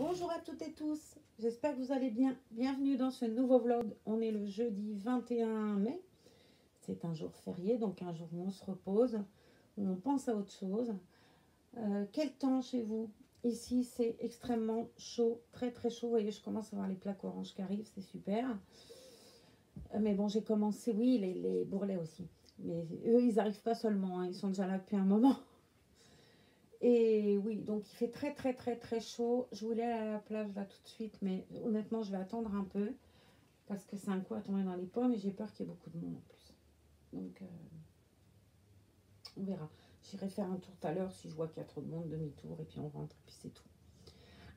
Bonjour à toutes et tous, j'espère que vous allez bien. Bienvenue dans ce nouveau vlog. On est le jeudi 21 mai. C'est un jour férié, donc un jour où on se repose, où on pense à autre chose. Quel temps chez vous? Ici, c'est extrêmement chaud, très très chaud. Vous voyez, je commence à voir les plaques oranges qui arrivent, c'est super. Mais bon, j'ai commencé, oui, les bourrelets aussi. Mais eux, ils n'arrivent pas seulement, hein, ils sont déjà là depuis un moment. Et oui, donc il fait très très très très chaud. Je voulais aller à la plage là tout de suite, mais honnêtement, je vais attendre un peu parce que c'est un coup à tomber dans les pommes et j'ai peur qu'il y ait beaucoup de monde en plus. Donc, on verra. J'irai faire un tour tout à l'heure si je vois qu'il y a trop de monde, demi-tour, et puis on rentre, et puis c'est tout.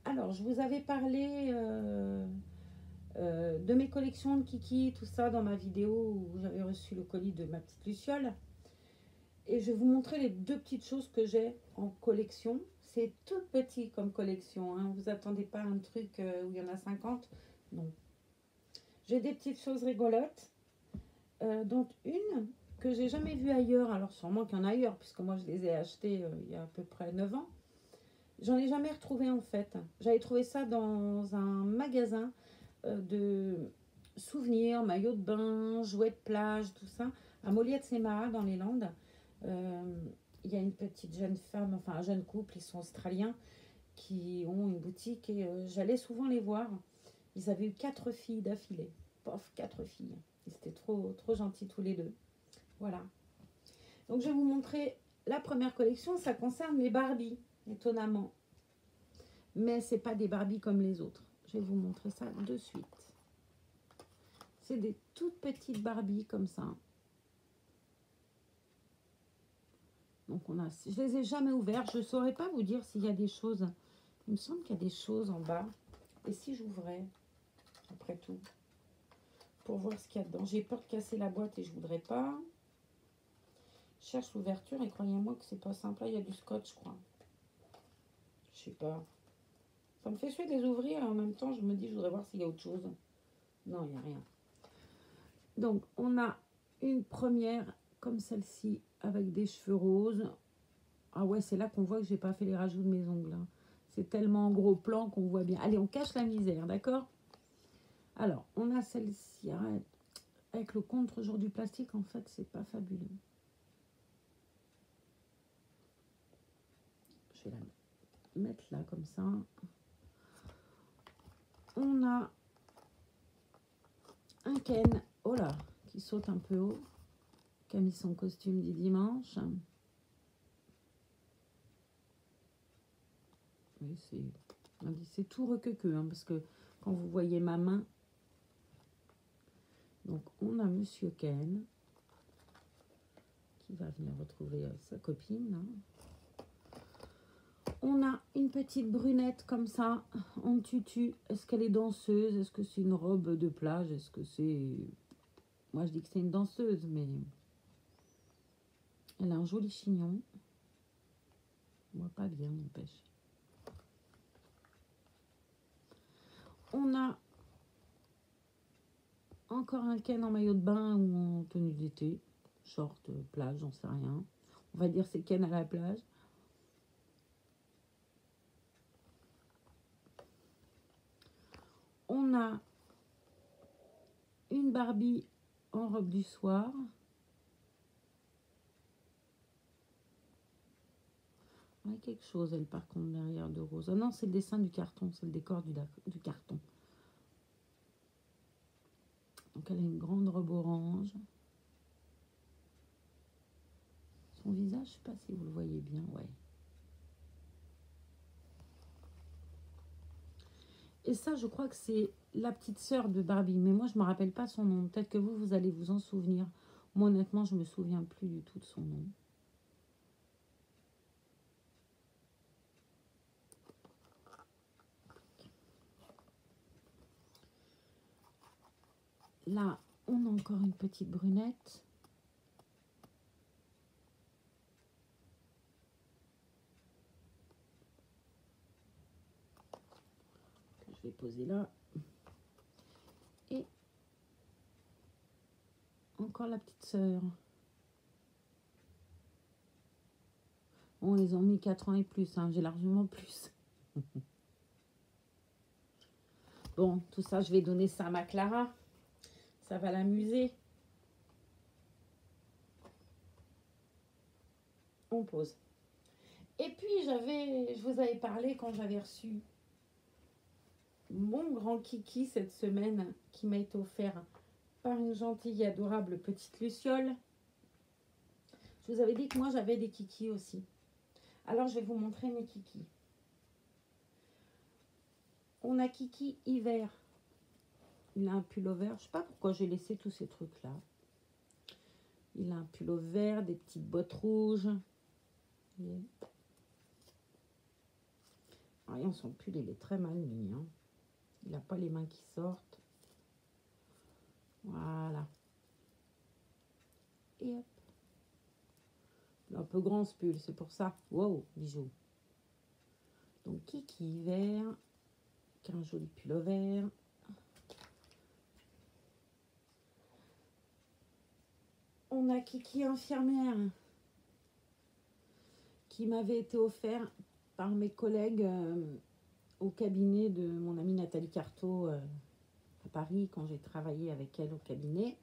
Alors, je vous avais parlé de mes collections de Kiki, tout ça, dans ma vidéo où j'avais reçu le colis de ma petite Luciole. Et je vais vous montrer les deux petites choses que j'ai en collection. C'est tout petit comme collection, hein. Vous attendez pas un truc où il y en a 50. Non. J'ai des petites choses rigolotes, dont une que j'ai jamais vue ailleurs. Alors sûrement qu'il y en a ailleurs, puisque moi je les ai achetées il y a à peu près 9 ans. J'en ai jamais retrouvé en fait. J'avais trouvé ça dans un magasin de souvenirs, maillots de bain, jouets de plage, tout ça, à Moliette-Sémara dans les Landes. Il y a une petite jeune femme, enfin un jeune couple, ils sont australiens, qui ont une boutique et j'allais souvent les voir. Ils avaient eu 4 filles d'affilée. Pof, 4 filles. Ils étaient trop, trop gentils tous les deux. Voilà. Donc je vais vous montrer la première collection. Ça concerne les Barbies, étonnamment. Mais c'est pas des Barbies comme les autres. Je vais vous montrer ça de suite. C'est des toutes petites Barbies comme ça. Donc je les ai jamais ouvertes. Je ne saurais pas vous dire s'il y a des choses. Il me semble qu'il y a des choses en bas. Et si j'ouvrais, après tout, pour voir ce qu'il y a dedans. J'ai peur de casser la boîte et je voudrais pas. Je cherche l'ouverture et croyez-moi que c'est pas simple. Là, il y a du scotch, je crois. Je sais pas. Ça me fait suer de les ouvrir et en même temps, je me dis, je voudrais voir s'il y a autre chose. Non, il n'y a rien. Donc, on a une première comme celle-ci avec des cheveux roses. Ah ouais, c'est là qu'on voit que j'ai pas fait les rajouts de mes ongles. Hein. C'est tellement en gros plan qu'on voit bien. Allez, on cache la misère, d'accord? Alors, on a celle-ci. Avec le contre-jour du plastique, en fait, c'est pas fabuleux. Je vais la mettre là, comme ça. On a un Ken, oh là, qui saute un peu haut, qui a mis son costume du dimanche. Oui, c'est tout requequeux, hein, parce que quand vous voyez ma main, donc on a Monsieur Ken, qui va venir retrouver sa copine. Hein. On a une petite brunette comme ça, en tutu. Est-ce qu'elle est danseuse? Est-ce que c'est une robe de plage? Est-ce que c'est... Moi, je dis que c'est une danseuse, mais... Elle a un joli chignon. On voit pas bien, n'empêche. On a encore un Ken en maillot de bain ou en tenue d'été. Short, plage, j'en sais rien. On va dire c'est Ken à la plage. On a une Barbie en robe du soir. Il y a quelque chose, elle, par contre, derrière de rose. Ah non, c'est le dessin du carton, c'est le décor du carton. Donc, elle a une grande robe orange. Son visage, je ne sais pas si vous le voyez bien, ouais. Et ça, je crois que c'est la petite sœur de Barbie. Mais moi, je ne me rappelle pas son nom. Peut-être que vous allez vous en souvenir. Moi, honnêtement, je ne me souviens plus du tout de son nom. Là, on a encore une petite brunette. Que je vais poser là. Et encore la petite sœur. Bon, ils ont mis 4 ans et plus. Hein. J'ai largement plus. Bon, tout ça, je vais donner ça à ma Clara. Ça va l'amuser. On pose. Et puis, je vous avais parlé quand j'avais reçu mon grand kiki cette semaine qui m'a été offert par une gentille et adorable petite Luciole. Je vous avais dit que moi, j'avais des kikis aussi. Alors, je vais vous montrer mes kikis. On a Kiki hiver. Il a un pullover. Je ne sais pas pourquoi j'ai laissé tous ces trucs-là. Il a un pullover vert, des petites bottes rouges. Rien, son pull, il est très mal mis. Hein. Il n'a pas les mains qui sortent. Voilà. Et hop. Il est un peu grand ce pull, c'est pour ça. Wow, bijoux. Donc, Kiki hiver. Qui a un joli pullover. On a Kiki infirmière qui m'avait été offert par mes collègues au cabinet de mon amie Nathalie Carto à Paris quand j'ai travaillé avec elle au cabinet.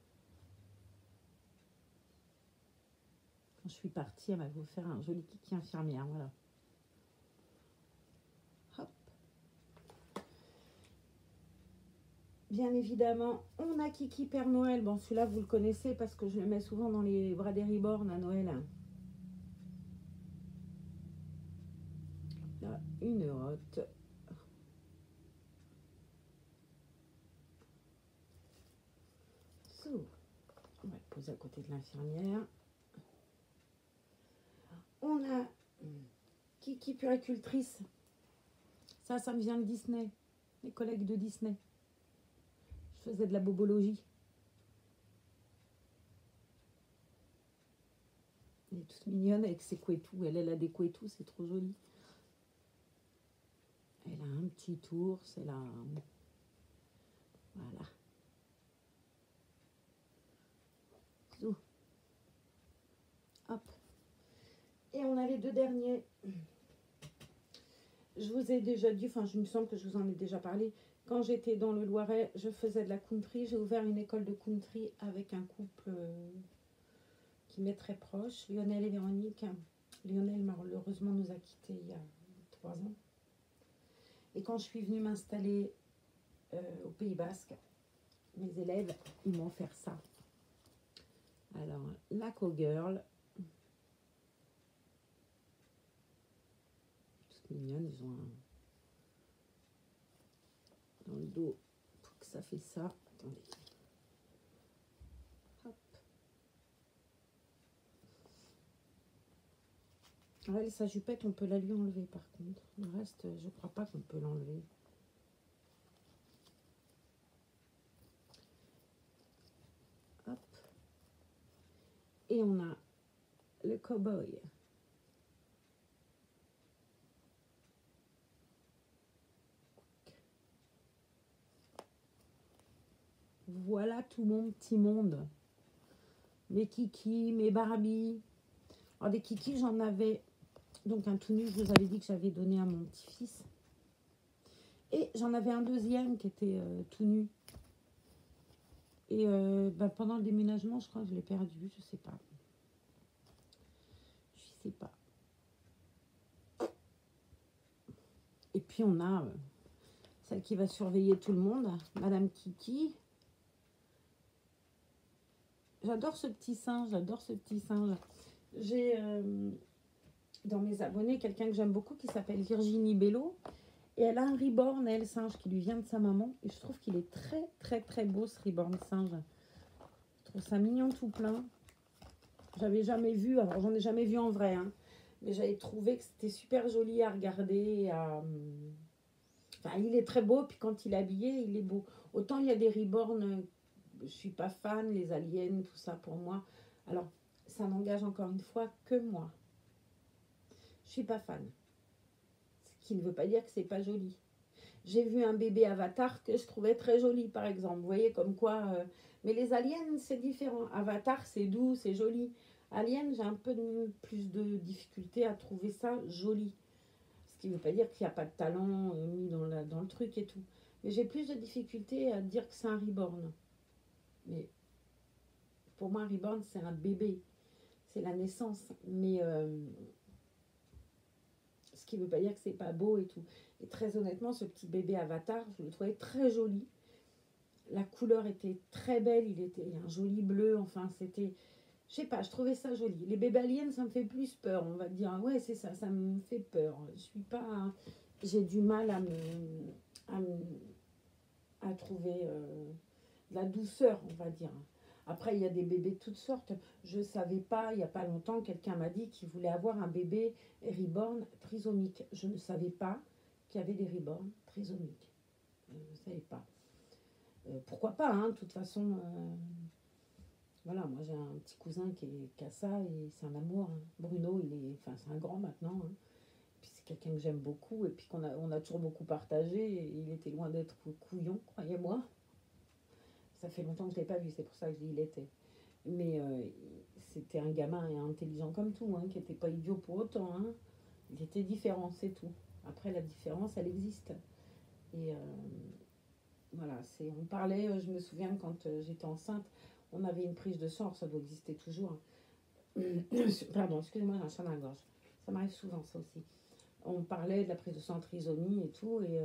Quand je suis partie, elle m'avait offert un joli Kiki infirmière, voilà. Hop. Bien évidemment, on a Kiki Père Noël. Bon, celui-là, vous le connaissez parce que je le mets souvent dans les bras des Reborn à Noël. Là, une hotte. So. On va le poser à côté de l'infirmière. On a Kiki Puricultrice. Ça me vient de Disney. Les collègues de Disney. Je faisais de la bobologie. Elle est toute mignonne avec ses couetous. Elle a des couetous, c'est trop joli. Elle a un petit ours. Elle a un... Voilà. So. Hop. Et on a les deux derniers. Je vous ai déjà dit, enfin, je me semble que je vous en ai déjà parlé. Quand j'étais dans le Loiret, je faisais de la country. J'ai ouvert une école de country avec un couple qui m'est très proche, Lionel et Véronique. Lionel, malheureusement, nous a quittés il y a 3 ans. Et quand je suis venue m'installer au Pays Basque, mes élèves, ils m'ont offert ça. Alors, la cowgirl. Toute mignonne, ils ont un... dans le dos pour que ça fait ça. Attendez. Hop. Alors, sa jupette, on peut la lui enlever par contre. Le reste, je crois pas qu'on peut l'enlever. Hop. Et on a le cow-boy. Voilà tout mon petit monde. Mes kikis, mes Barbie. Alors des kikis, j'en avais donc un tout nu, je vous avais dit que j'avais donné à mon petit-fils. Et j'en avais un deuxième qui était tout nu. Et pendant le déménagement, je crois que je l'ai perdu, je sais pas. Je sais pas. Et puis on a celle qui va surveiller tout le monde, Madame Kiki. J'adore ce petit singe, j'adore ce petit singe. J'ai dans mes abonnés quelqu'un que j'aime beaucoup qui s'appelle Virginie Bello. Et elle a un reborn, elle, singe, qui lui vient de sa maman. Et je trouve qu'il est très, très, très beau, ce reborn singe. Je trouve ça mignon tout plein. J'avais jamais vu, alors j'en ai jamais vu en vrai, hein, mais j'avais trouvé que c'était super joli à regarder. Enfin, il est très beau, puis quand il est habillé, il est beau. Autant il y a des reborn, je suis pas fan, les aliens, tout ça pour moi. Alors, ça n'engage encore une fois que moi. Je suis pas fan. Ce qui ne veut pas dire que c'est pas joli. J'ai vu un bébé Avatar que je trouvais très joli, par exemple. Vous voyez, comme quoi... Mais les aliens, c'est différent. Avatar, c'est doux, c'est joli. Alien, j'ai un peu plus de difficulté à trouver ça joli. qui ne veut pas dire qu'il n'y a pas de talent mis dans le truc et tout. Mais j'ai plus de difficulté à dire que c'est un reborn. Mais pour moi, un reborn, c'est un bébé. C'est la naissance. Mais ce qui ne veut pas dire que c'est pas beau et tout. Et très honnêtement, ce petit bébé Avatar, je le trouvais très joli. La couleur était très belle. Il était un joli bleu. Enfin, c'était... Je sais pas, je trouvais ça joli. Les bébés aliens, ça me fait plus peur. On va dire, ouais, c'est ça, ça me fait peur. Je suis pas... J'ai du mal à, à trouver de la douceur, on va dire. Après, il y a des bébés de toutes sortes. Je ne savais pas, il n'y a pas longtemps, quelqu'un m'a dit qu'il voulait avoir un bébé reborn trisomique. Je ne savais pas qu'il y avait des reborn trisomiques. Je ne savais pas. Pourquoi pas, hein, de toute façon... voilà, moi j'ai un petit cousin qui a ça et c'est un amour. Hein. Bruno, c'est un grand maintenant. Hein. Puis c'est quelqu'un que j'aime beaucoup et puis on a toujours beaucoup partagé. Et il était loin d'être couillon, croyez-moi. Ça fait longtemps que je ne l'ai pas vu, c'est pour ça que je dis il était. Mais c'était un gamin intelligent comme tout, hein, qui n'était pas idiot pour autant. Hein. Il était différent, c'est tout. Après, la différence, elle existe. Et voilà, on parlait, je me souviens quand j'étais enceinte, on avait une prise de sang, ça doit exister toujours. Hein. Pardon, excusez-moi, j'ai un chat dans la gorge. Ça m'arrive souvent, ça aussi. On parlait de la prise de sang en trisomie et tout. Et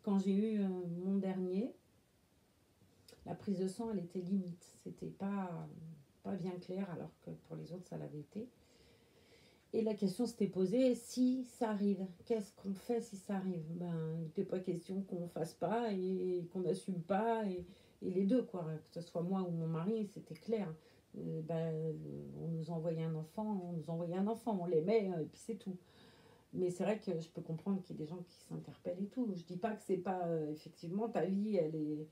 quand j'ai eu mon dernier, la prise de sang, elle était limite. C'était pas bien clair, alors que pour les autres, ça l'avait été. Et la question s'était posée, si ça arrive, qu'est-ce qu'on fait si ça arrive? Ben, il n'était pas question qu'on ne fasse pas et qu'on n'assume pas. Et les deux, quoi. Que ce soit moi ou mon mari, c'était clair. On nous envoyait un enfant, on l'aimait, et puis c'est tout. Mais c'est vrai que je peux comprendre qu'il y a des gens qui s'interpellent et tout. Je dis pas que c'est pas, effectivement, ta vie, elle est...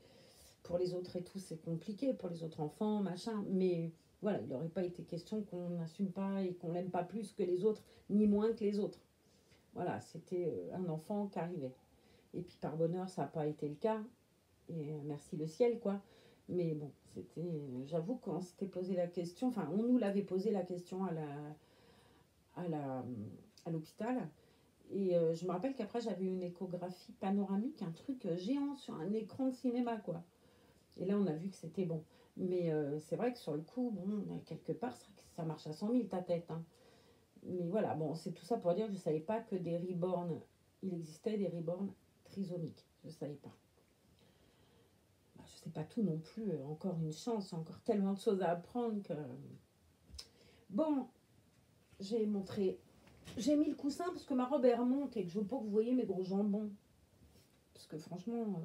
Pour les autres et tout, c'est compliqué, pour les autres enfants, machin. Mais voilà, il n'aurait pas été question qu'on n'assume pas et qu'on l'aime pas plus que les autres, ni moins que les autres. Voilà, c'était un enfant qui arrivait. Et puis par bonheur, ça n'a pas été le cas. Et merci le ciel, quoi. Mais bon, c'était... J'avoue qu'on s'était posé la question, enfin, on nous l'avait posé la question à l'hôpital. Et je me rappelle qu'après, j'avais une échographie panoramique, un truc géant sur un écran de cinéma, quoi. Et là, on a vu que c'était bon. Mais c'est vrai que sur le coup, bon, quelque part, ça marche à 100 000 ta tête. Hein. Mais voilà, bon, c'est tout ça pour dire que je ne savais pas que des reborn, il existait des reborn trisomiques. Je ne savais pas. Bah, je ne sais pas tout non plus. Encore une chance, encore tellement de choses à apprendre que... Bon, j'ai montré... J'ai mis le coussin parce que ma robe elle remonte et que je veux pas que vous voyez mes gros jambons. Parce que franchement...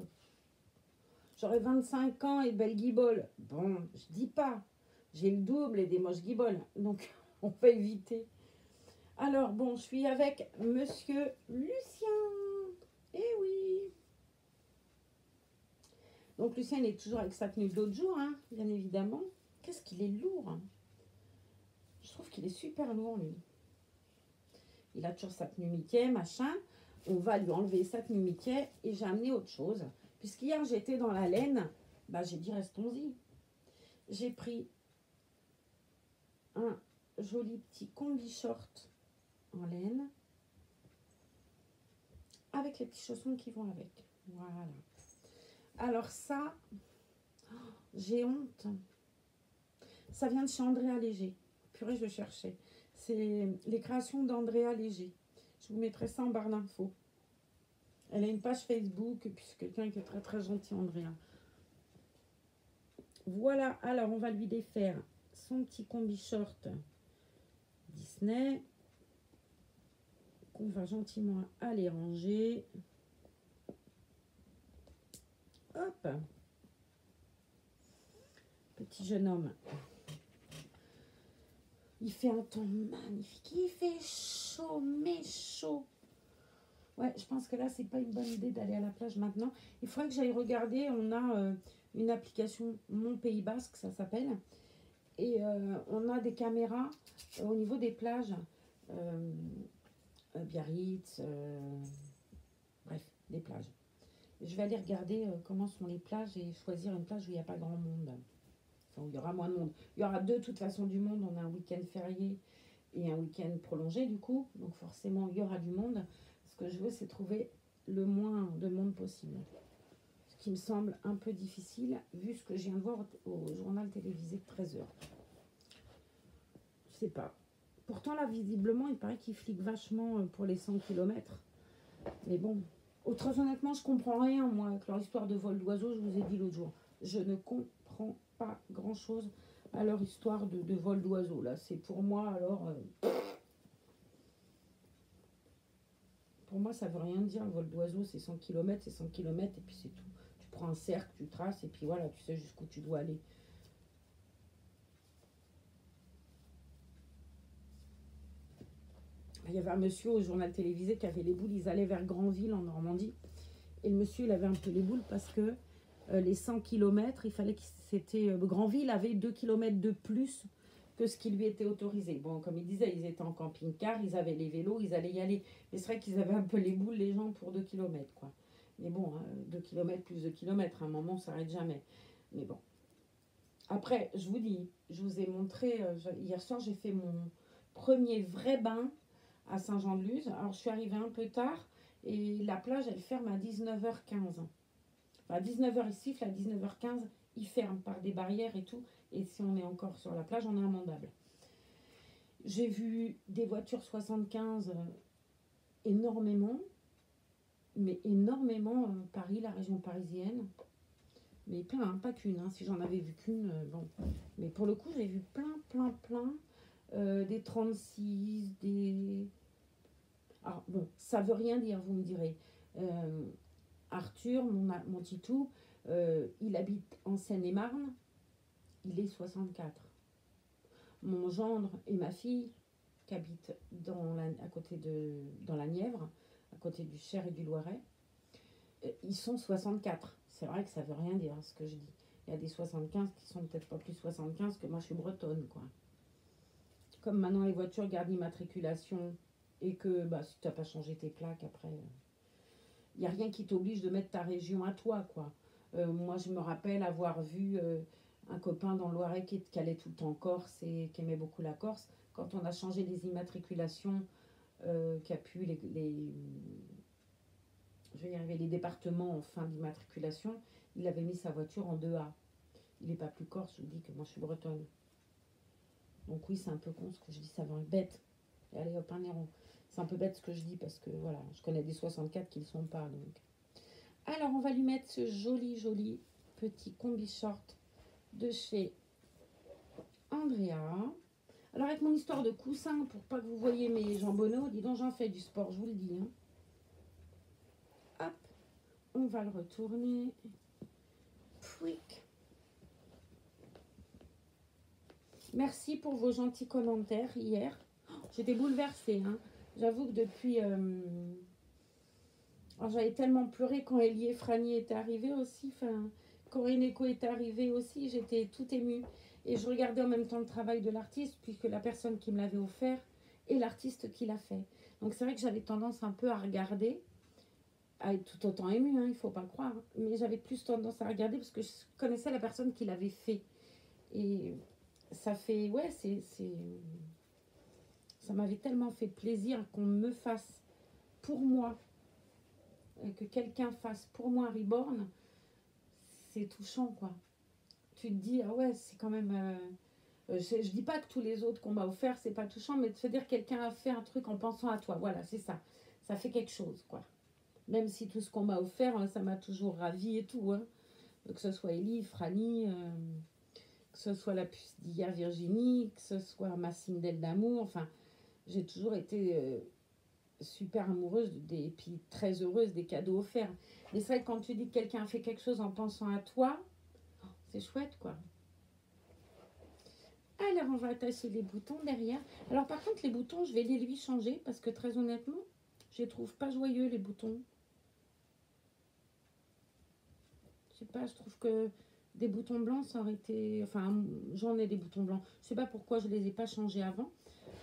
J'aurais 25 ans et belle guibole. Bon, je dis pas. J'ai le double et des moches guiboles. Donc, on va éviter. Alors, bon, je suis avec Monsieur Lucien. Eh oui. Donc, Lucien, il est toujours avec sa tenue de l'autre jour, hein, bien évidemment. Qu'est-ce qu'il est lourd. Hein. Je trouve qu'il est super lourd, lui. Il a toujours sa tenue Mickey, machin. On va lui enlever sa tenue Mickey et j'ai amené autre chose. Puisqu'hier, j'étais dans la laine, bah, j'ai dit restons-y. J'ai pris un joli petit combi short en laine avec les petits chaussons qui vont avec. Voilà. Alors ça, j'ai honte. Ça vient de chez Andrea Léger. Purée, je cherchais. C'est les créations d'Andrea Léger. Je vous mettrai ça en barre d'infos. Elle a une page Facebook et puis c'est quelqu'un qui est très très gentil, Andrea. Voilà, alors on va lui défaire son petit combi short Disney qu'on va gentiment aller ranger. Hop, petit jeune homme. Il fait un temps magnifique, il fait chaud, mais chaud. Ouais, je pense que là, c'est pas une bonne idée d'aller à la plage maintenant. Il faudrait que j'aille regarder. On a une application Mon Pays Basque, ça s'appelle. Et on a des caméras au niveau des plages. Biarritz, bref, des plages. Je vais aller regarder comment sont les plages et choisir une plage où il n'y a pas grand monde. Enfin, où il y aura moins de monde. Il y aura de toute façon du monde. On a un week-end férié et un week-end prolongé du coup. Donc forcément, il y aura du monde. Ce que je veux, c'est trouver le moins de monde possible. Ce qui me semble un peu difficile, vu ce que je viens de voir au journal télévisé de 13 heures. Je sais pas. Pourtant, là, visiblement, il paraît qu'il flique vachement pour les 100 km. Mais bon, très honnêtement, je comprends rien, moi, avec leur histoire de vol d'oiseaux, je vous ai dit l'autre jour. Je ne comprends pas grand-chose à leur histoire de vol d'oiseaux. Là, c'est pour moi, alors... pour moi, ça veut rien dire. Le vol d'oiseau, c'est 100 km, c'est 100 km, et puis c'est tout. Tu prends un cercle, tu traces, et puis voilà, tu sais jusqu'où tu dois aller. Il y avait un monsieur au journal télévisé qui avait les boules, ils allaient vers Granville en Normandie. Et le monsieur, il avait un peu les boules parce que les 100 km, il fallait que c'était... Granville avait 2 km de plus que ce qui lui était autorisé. Bon, comme il disait, ils étaient en camping-car, ils avaient les vélos, ils allaient y aller. Mais c'est vrai qu'ils avaient un peu les boules, les gens, pour 2 km, quoi. Mais bon, 2 km plus 2 km, à un moment, on ne s'arrête jamais. Mais bon. Après, je vous dis, je vous ai montré, hier soir, j'ai fait mon premier vrai bain à Saint-Jean-de-Luz. Alors, je suis arrivée un peu tard et la plage, elle ferme à 19h15. Enfin, à 19h, il siffle, à 19h15, il ferme par des barrières et tout. Et si on est encore sur la plage, on est amendable. J'ai vu des voitures 75 énormément, mais énormément, Paris, la région parisienne. Mais plein, hein, pas qu'une. Hein. Si j'en avais vu qu'une, bon. Mais pour le coup, j'ai vu plein. Des 36, des... Alors, bon, ça veut rien dire, vous me direz. Arthur, mon titou, il habite en Seine-et-Marne. Il est 64. Mon gendre et ma fille, qui habitent dans la Nièvre, à côté du Cher et du Loiret, ils sont 64. C'est vrai que ça veut rien dire, ce que je dis. Il y a des 75 qui sont peut-être pas plus 75 que moi, je suis bretonne, quoi. Comme maintenant, les voitures gardent l'immatriculation et que bah, si tu n'as pas changé tes plaques, après, il n'y a rien qui t'oblige de mettre ta région à toi, quoi. Moi, je me rappelle avoir vu un copain dans le Loiret qui allait tout le temps en Corse et qui aimait beaucoup la Corse. Quand on a changé les immatriculations, qui a pu je vais y arriver, les départements en fin d'immatriculation, il avait mis sa voiture en 2A. Il n'est pas plus corse, je vous dis que moi je suis bretonne. Donc oui, c'est un peu con ce que je dis, ça va être bête. Et allez hop, un héros. C'est un peu bête ce que je dis parce que voilà, je connais des 64 qui ne le sont pas. Donc. Alors on va lui mettre ce joli petit combi short de chez Andrea. Alors avec mon histoire de coussin, pour pas que vous voyez mes jambonneaux, dis donc j'en fais du sport, je vous le dis. Hein. Hop, on va le retourner. Pouic. Merci pour vos gentils commentaires hier. J'étais bouleversée. Hein. J'avoue que depuis... j'avais tellement pleuré quand Elie et Franny étaient arrivés aussi. Enfin, quand Eneko est arrivé aussi, j'étais tout émue. Et je regardais en même temps le travail de l'artiste, puisque la personne qui me l'avait offert est l'artiste qui l'a fait. Donc c'est vrai que j'avais tendance un peu à regarder, à être tout autant émue, hein, il ne faut pas le croire. Mais j'avais plus tendance à regarder parce que je connaissais la personne qui l'avait fait. Et ça fait... Ouais, ça m'avait tellement fait plaisir qu'on me fasse pour moi, que quelqu'un fasse pour moi un reborn, c'est touchant, quoi. Tu te dis, ah ouais, c'est quand même... je dis pas que tous les autres qu'on m'a offert, c'est pas touchant, mais de se dire que quelqu'un a fait un truc en pensant à toi, voilà, c'est ça. Ça fait quelque chose, quoi. Même si tout ce qu'on m'a offert, ça m'a toujours ravie et tout, hein. Que ce soit Elie, Franny, que ce soit la puce d'hier Virginie, que ce soit ma Cindelle d'amour, enfin, j'ai toujours été super amoureuse et puis très heureuse des cadeaux offerts. Mais c'est vrai que quand tu dis que quelqu'un a fait quelque chose en pensant à toi, c'est chouette, quoi. Alors, on va attacher les boutons derrière. Alors, par contre, les boutons, je vais les lui changer parce que très honnêtement, je les trouve pas joyeux, les boutons. Je sais pas, je trouve que des boutons blancs, ça aurait été... Enfin, j'en ai des boutons blancs. Je sais pas pourquoi je les ai pas changés avant.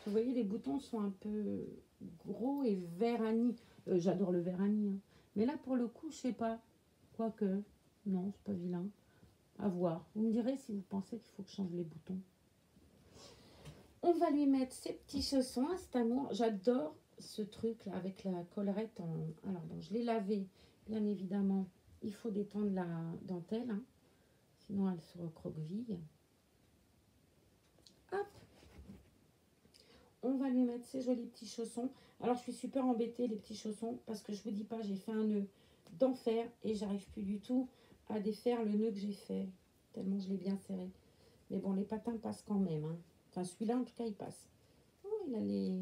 Vous voyez, les boutons sont un peu gros et vert anis. J'adore le vert anis. Hein. Mais là, pour le coup, je sais pas. Quoique, non, c'est pas vilain. À voir. Vous me direz si vous pensez qu'il faut que je change les boutons. On va lui mettre ses petits chaussons à cet amour. J'adore ce truc là avec la collerette en... Alors bon, je l'ai lavé, bien évidemment. Il faut détendre la dentelle, hein, sinon elle se recroqueville. Hop, on va lui mettre ses jolis petits chaussons. Alors je suis super embêtée les petits chaussons parce que je vous dis pas, j'ai fait un nœud d'enfer et j'arrive plus du tout à défaire le nœud que j'ai fait, tellement je l'ai bien serré. Mais bon, les patins passent quand même, hein. Enfin celui-là en tout cas il passe. Oh, il a les...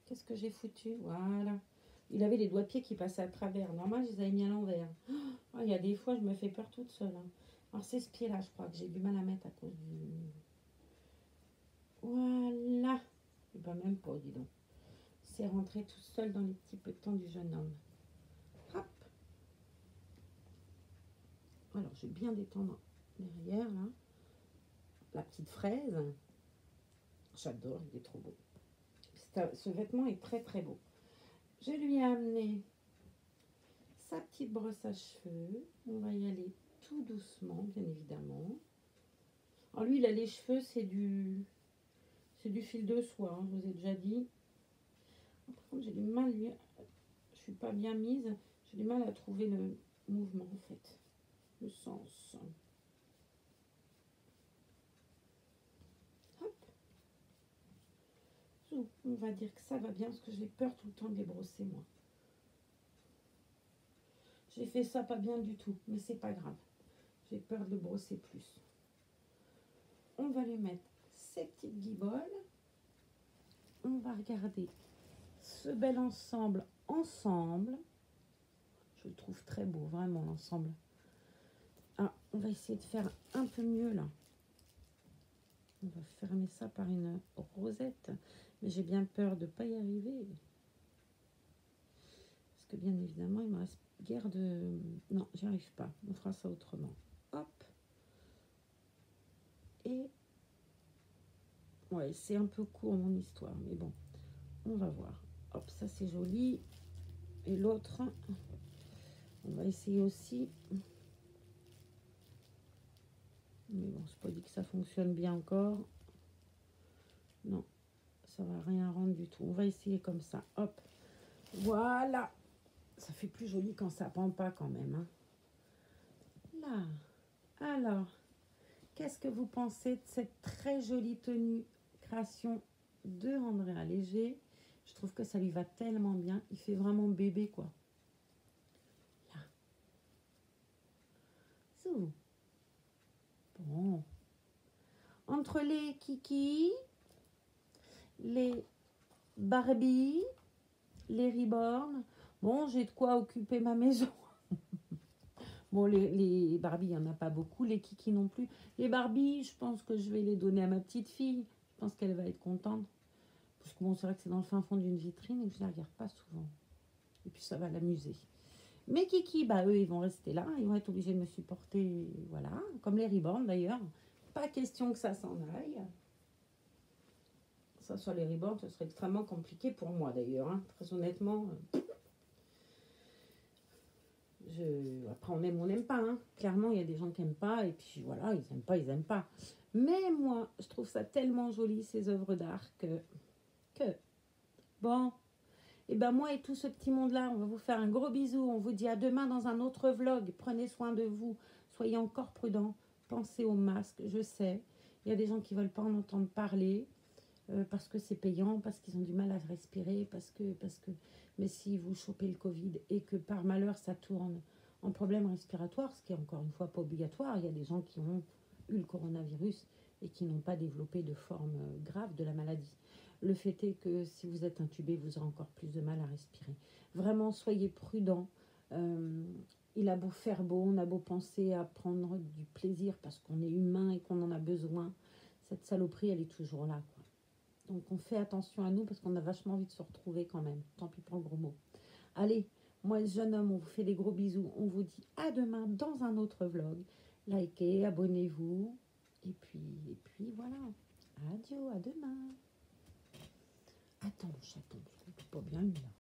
Qu'est-ce que j'ai foutu? Voilà. Il avait les doigts de pied qui passaient à travers. Normal, je les avais mis à l'envers. Oh, il y a des fois, je me fais peur toute seule, hein. Alors, c'est ce pied-là, je crois, que j'ai du mal à mettre à cause du... Voilà. Et ben, même pas, dis donc. C'est rentré tout seul dans les petits petits du jeune homme. Hop. Alors, je vais bien détendre derrière, là. La petite fraise. J'adore, il est trop beau. Ce vêtement est très, très beau. Je lui ai amené sa petite brosse à cheveux. On va y aller tout doucement, bien évidemment. Alors lui, il a les cheveux, c'est du fil de soie, hein, je vous ai déjà dit. Par contre, j'ai du mal, je suis pas bien mise. J'ai du mal à trouver le mouvement, en fait, le sens. Hop. On va dire que ça va bien, parce que j'ai peur tout le temps de les brosser, moi. J'ai fait ça pas bien du tout, mais c'est pas grave. J'ai peur de le brosser plus. On va lui mettre ces petites guiboles. On va regarder ce bel ensemble ensemble. Je le trouve très beau, vraiment, l'ensemble. Ah, on va essayer de faire un peu mieux, là. On va fermer ça par une rosette. Mais j'ai bien peur de ne pas y arriver. Parce que, bien évidemment, il me reste guère de... Non, j'y arrive pas. On fera ça autrement. Hop. Et... Ouais, c'est un peu court, mon histoire. Mais bon, on va voir. Hop, ça, c'est joli. Et l'autre, on va essayer aussi... Mais bon, c'est pas dit que ça fonctionne bien encore. Non, ça va rien rendre du tout. On va essayer comme ça. Hop. Voilà. Ça fait plus joli quand ça pend pas quand même, hein. Là. Alors, qu'est-ce que vous pensez de cette très jolie tenue création de Andrea Léger? Je trouve que ça lui va tellement bien. Il fait vraiment bébé, quoi. Là. Zou. Bon. Entre les kikis, les Barbie, les Reborn, bon, j'ai de quoi occuper ma maison. Bon, les Barbie, il n'y en a pas beaucoup, les kikis non plus. Les Barbie, je pense que je vais les donner à ma petite fille. Je pense qu'elle va être contente. Parce que bon, c'est vrai que c'est dans le fin fond d'une vitrine et que je ne la regarde pas souvent. Et puis ça va l'amuser. Mes kikis, bah eux, ils vont rester là. Ils vont être obligés de me supporter, voilà. Comme les Reborn d'ailleurs. Pas question que ça s'en aille. Ça, sur les Reborn, ce serait extrêmement compliqué pour moi d'ailleurs, hein. Très honnêtement. Après, on aime ou on n'aime pas, hein. Clairement, il y a des gens qui n'aiment pas, et puis voilà, ils n'aiment pas, ils n'aiment pas. Mais moi, je trouve ça tellement joli, ces œuvres d'art, que... Bon, et ben moi et tout ce petit monde-là, on va vous faire un gros bisou. On vous dit à demain dans un autre vlog. Prenez soin de vous, soyez encore prudents. Pensez aux masques, je sais. Il y a des gens qui ne veulent pas en entendre parler. Parce que c'est payant, parce qu'ils ont du mal à respirer, parce que... Mais si vous chopez le Covid et que par malheur ça tourne en problème respiratoire, ce qui est encore une fois pas obligatoire, il y a des gens qui ont eu le coronavirus et qui n'ont pas développé de forme grave de la maladie. Le fait est que si vous êtes intubé, vous aurez encore plus de mal à respirer. Vraiment, soyez prudents. Il a beau faire beau, on a beau penser à prendre du plaisir parce qu'on est humain et qu'on en a besoin, cette saloperie, elle est toujours là, quoi. Donc on fait attention à nous parce qu'on a vachement envie de se retrouver quand même. Tant pis pour le gros mot. Allez, moi le jeune homme, on vous fait des gros bisous. On vous dit à demain dans un autre vlog. Likez, abonnez-vous. Et puis voilà. Adieu, à demain. Attends, mon chaton, je ne pas bien lui là.